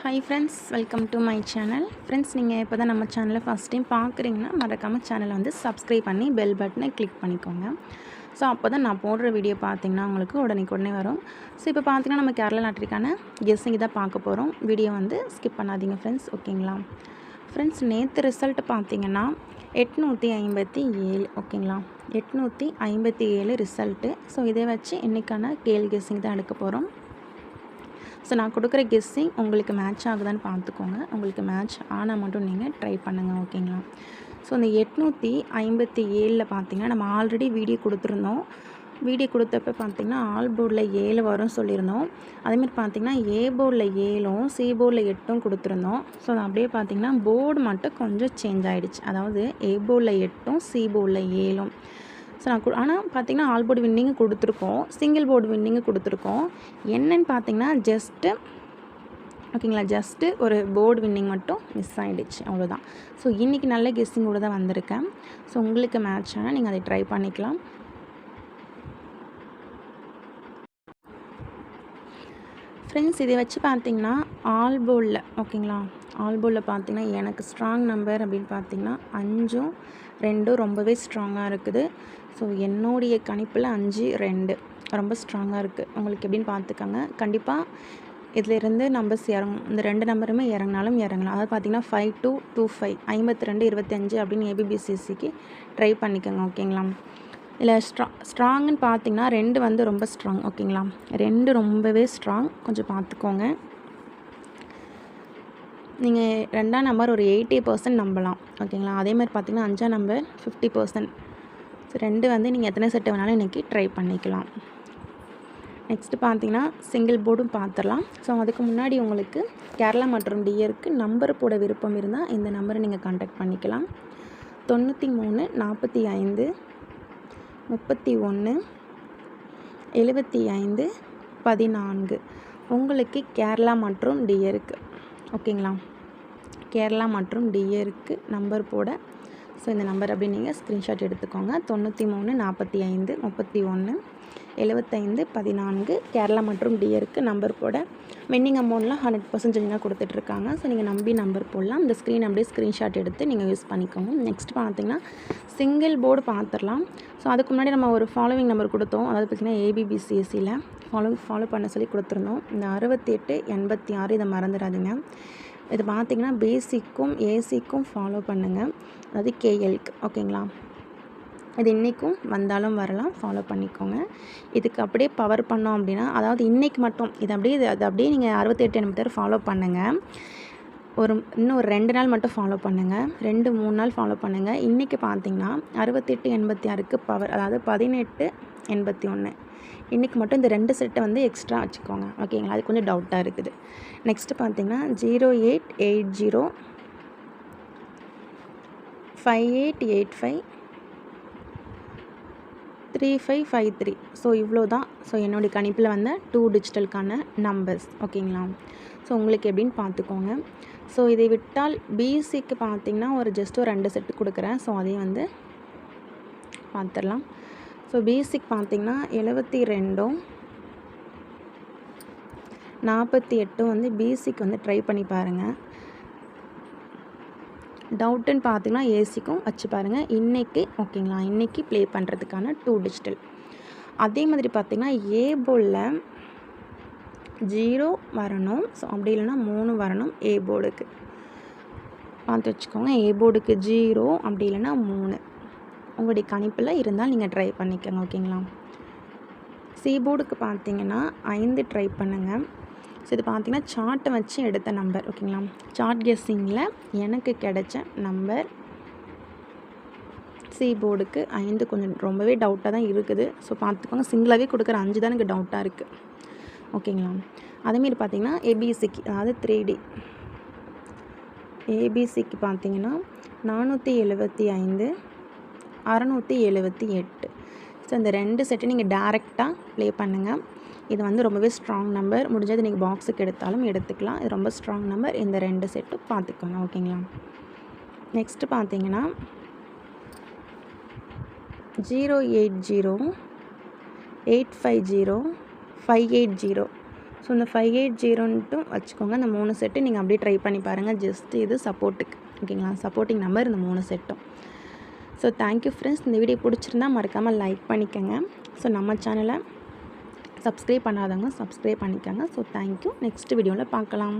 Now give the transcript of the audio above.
Hi friends, welcome to my channel. Friends, நீங்கள் இப்போ தான் நம்ம சேனலை ஃபஸ்ட் டைம் பார்க்குறீங்கன்னா மறக்காமல் சேனலை வந்து சப்ஸ்கிரைப் பண்ணி பெல் பட்டனை கிளிக் பண்ணிக்கோங்க. ஸோ அப்போ தான் நான் போடுற வீடியோ பார்த்திங்கன்னா உங்களுக்கு உடனே வரும். ஸோ இப்போ பார்த்திங்கன்னா நம்ம கேரளா லாட்டரிக்கான கெஸ்ஸிங் தான் பார்க்க போகிறோம். வீடியோ வந்து ஸ்கிப் பண்ணாதீங்க ஃப்ரெண்ட்ஸ், ஓகேங்களா? ஃப்ரெண்ட்ஸ், நேற்று ரிசல்ட் பார்த்திங்கன்னா 857, ஓகேங்களா? 857 ரிசல்ட்டு. ஸோ இதை வச்சு இன்றைக்கான கேள் கெஸ்ஸிங் தான் எடுக்க போகிறோம். ஸோ நான் கொடுக்குற கெஸ்ஸிங் உங்களுக்கு மேட்ச் ஆகுதான்னு பார்த்துக்கோங்க. உங்களுக்கு மேட்ச் ஆனால் மட்டும் நீங்கள் ட்ரை பண்ணுங்கள், ஓகேங்களா? ஸோ இந்த 857 பார்த்திங்கன்னா நம்ம ஆல்ரெடி வீடியோ கொடுத்துருந்தோம். வீடியோ கொடுத்தப்ப பார்த்திங்கன்னா ஆல் போர்டில் 7 வரும் சொல்லியிருந்தோம். அதேமாதிரி பார்த்திங்கன்னா ஏ போர்டில் 7ம் சி போர்டில் 8ம் கொடுத்துருந்தோம். ஸோ அது அப்படியே பார்த்திங்கன்னா போர்டு மட்டும் கொஞ்சம் சேஞ்ச் ஆகிடுச்சு. அதாவது ஏ போர்டில் 8ம் சி போர்டில் 7ம். ஸோ நான் ஆனால் பார்த்திங்கன்னா ஆல் போர்டு வின்னிங்கு கொடுத்துருக்கோம், சிங்கிள் போர்டு வின்னிங்கு கொடுத்துருக்கோம். என்னென்னு பார்த்திங்கன்னா ஜஸ்ட்டு, ஓகேங்களா, ஜஸ்ட்டு ஒரு போர்டு வின்னிங் மட்டும் மிஸ் ஆகிடுச்சு, அவ்வளோதான். ஸோ இன்றைக்கி நல்ல கெஸ்ஸிங்கோடு தான் வந்திருக்கேன். ஸோ உங்களுக்கு மேட்ச் ஆனால் நீங்கள் அதை ட்ரை பண்ணிக்கலாம். ஃப்ரெண்ட்ஸ், இதை வச்சு பார்த்திங்கன்னா ஆல் போர்டில், ஓகேங்களா, ஆல் போர்டில் பார்த்திங்கன்னா எனக்கு ஸ்ட்ராங் நம்பர் அப்படின்னு பார்த்திங்கன்னா 5ம் 2ம் ரொம்பவே ஸ்ட்ராங்காக இருக்குது. ஸோ என்னுடைய கணிப்பில் 5, 2 ரொம்ப ஸ்ட்ராங்காக இருக்குது. உங்களுக்கு எப்படின்னு பார்த்துக்கோங்க. கண்டிப்பாக இதிலிருந்து நம்பர்ஸ் இறங்கும். இந்த 2 நம்பருமே இறங்கினாலும் இறங்கலாம். அதாவது பார்த்திங்கன்னா 5225 52 25 அப்படின்னு ஏபிபிசிசிக்கு ட்ரை பண்ணிக்கோங்க, ஓகேங்களா? இதில் ஸ்ட்ராங்குன்னு பார்த்திங்கன்னா 2 வந்து ரொம்ப ஸ்ட்ராங், ஓகேங்களா? 2 ரொம்பவே ஸ்ட்ராங், கொஞ்சம் பார்த்துக்கோங்க. நீங்கள் 2ஆம் நம்பர் ஒரு 80% நம்பலாம், ஓகேங்களா? அதேமாதிரி பார்த்திங்கன்னா 5ஆம் நம்பர் 50%. ஸோ 2 வந்து நீங்கள் எத்தனை செட்டு வேணாலும் இன்றைக்கி ட்ரை பண்ணிக்கலாம். நெக்ஸ்ட்டு பார்த்திங்கன்னா சிங்கிள் போர்டும் பார்த்துடலாம். ஸோ அதுக்கு முன்னாடி உங்களுக்கு கேரளா மற்றும் டிஆருக்கு நம்பர் போட விருப்பம் இருந்தால் இந்த நம்பரை நீங்கள் கான்டாக்ட் பண்ணிக்கலாம். 93 45 31 75 14. உங்களுக்கு கேரளா மற்றும் டிஆருக்கு, ஓகேங்களா? கேரளா மற்றும் டிஆருக்கு நம்பர் போட, ஸோ இந்த நம்பர் அப்படி நீங்கள் ஸ்க்ரீன்ஷாட் எடுத்துக்கோங்க. 93 45 31 75 14. கேரளா மற்றும் டிஆருக்கு நம்பர் போட வின்னிங் அமௌண்ட்லாம் 100% கொடுத்துட்ருக்காங்க. ஸோ நீங்கள் நம்பி நம்பர் போடலாம். இந்த ஸ்க்ரீன் அப்படியே ஸ்க்ரீன்ஷாட் எடுத்து நீங்கள் யூஸ் பண்ணிக்கோங்க. நெக்ஸ்ட் பார்த்திங்கன்னா சிங்கிள் போர்டு பார்த்துடலாம். ஸோ அதுக்கு முன்னாடி நம்ம ஒரு ஃபாலோவிங் நம்பர் கொடுத்தோம். அதாவது பார்த்திங்கன்னா ஏபிபிசிஎஸ்சியில் ஃபாலோ பண்ண சொல்லி கொடுத்துருந்தோம். இந்த 68 86 இதை மறந்துடாதீங்க. இது பார்த்திங்கன்னா பேசிக்கும் ஏசிக்கும் ஃபாலோ பண்ணுங்கள். அதாவது கேஎல்க்கு, ஓகேங்களா? இது இன்றைக்கும் வந்தாலும் வரலாம், ஃபாலோ பண்ணிக்கோங்க. இதுக்கு அப்படியே பவர் பண்ணோம் அப்படின்னா, அதாவது இன்றைக்கி மட்டும் அது அப்படியே நீங்கள் 68 86 ஃபாலோ பண்ணுங்கள். இன்னும் ஒரு 2 நாள் மட்டும் ஃபாலோ பண்ணுங்கள். 2 3 நாள் ஃபாலோ பண்ணுங்கள். இன்றைக்கி பார்த்திங்கன்னா 68 86க்கு பவர், அதாவது 18 81. இன்றைக்கி மட்டும் இந்த 2 செட்டை வந்து எக்ஸ்ட்ரா வச்சுக்கோங்க, ஓகேங்களா? அது கொஞ்சம் டவுட்டாக இருக்குது. நெக்ஸ்ட்டு பார்த்திங்கன்னா 0880 5885 3553. ஸோ இவ்வளோ தான். ஸோ என்னுடைய கணிப்பில் வந்த 2 டிஜிட்டலுக்கான நம்பர்ஸ், ஓகேங்களா? ஸோ உங்களுக்கு எப்படின்னு பார்த்துக்கோங்க. ஸோ இதை விட்டால் பிசிக்கு பார்த்திங்கன்னா ஒரு 2 செட்டு கொடுக்குறேன். ஸோ அதையும் வந்து பார்த்துடலாம். ஸோ பிசிக் பார்த்திங்கன்னா 72 48 வந்து பிசிக்கு வந்து ட்ரை பண்ணி பாருங்கள். டவுட்டுன்னு பார்த்திங்கன்னா ஏசிக்கும் வச்சு பாருங்கள் இன்றைக்கி, ஓகேங்களா? இன்றைக்கி ப்ளே பண்ணுறதுக்கான 2 டிஜிட்டல். அதே மாதிரி பார்த்திங்கன்னா ஏ போர்டில் 0 வரணும். ஸோ அப்படி இல்லைன்னா 3 வரணும். ஏ போர்டுக்கு பார்த்து வச்சுக்கோங்க. ஏ போர்டுக்கு 0, அப்படி இல்லைன்னா 3 உங்களுடைய கணிப்பில் இருந்தால் நீங்கள் ட்ரை பண்ணிக்கோங்க, ஓகேங்களா? சி போர்டுக்கு பார்த்திங்கன்னா 5 ட்ரை பண்ணுங்கள். ஸோ இது பார்த்திங்கன்னா சார்ட்டை வச்சு எடுத்த நம்பர், ஓகேங்களா? சார்ட் கெஸ்ஸிங்கில் எனக்கு கிடைச்ச நம்பர் சி போர்டுக்கு 5 கொஞ்சம் ரொம்பவே டவுட்டாக தான் இருக்குது. ஸோ பார்த்துக்கோங்க. சிங்கிளாகவே கொடுக்குற 5 தான் எனக்கு டவுட்டாக இருக்குது, ஓகேங்களா? அதேமாரி பார்த்திங்கன்னா ஏபிசிக்கு, அதாவது 3D ஏபிசிக்கு பார்த்திங்கன்னா 475 678. ஸோ இந்த 2 செட்டு நீங்கள் டேரெக்டாக ப்ளே பண்ணுங்கள். இது வந்து ரொம்பவே ஸ்ட்ராங் நம்பர். முடிஞ்சது நீங்கள் பாக்ஸுக்கு எடுத்தாலும் எடுத்துக்கலாம். இது ரொம்ப ஸ்ட்ராங் நம்பர். இந்த 2 செட்டு பார்த்துக்கோங்க, ஓகேங்களா? நெக்ஸ்ட்டு பார்த்திங்கன்னா 080 850 580. ஸோ இந்த 580 வச்சுக்கோங்க. இந்த 3 செட்டு நீங்கள் அப்படியே ட்ரை பண்ணி பாருங்கள். ஜஸ்ட் இது சப்போர்ட்டுக்கு ஓகேங்களா, சப்போர்ட்டிங் நம்பர் இந்த 3 செட்டும். So thank you friends. இந்த வீடியோ பிடிச்சிருந்தா மறக்காமல் லைக் பண்ணிக்கோங்க. ஸோ நம்ம சேனலை சப்ஸ்கிரைப் பண்ணாதவங்க சப்ஸ்கிரைப் பண்ணிக்கோங்க. So thank you. நெக்ஸ்ட் வீடியோவில் பார்க்கலாம்.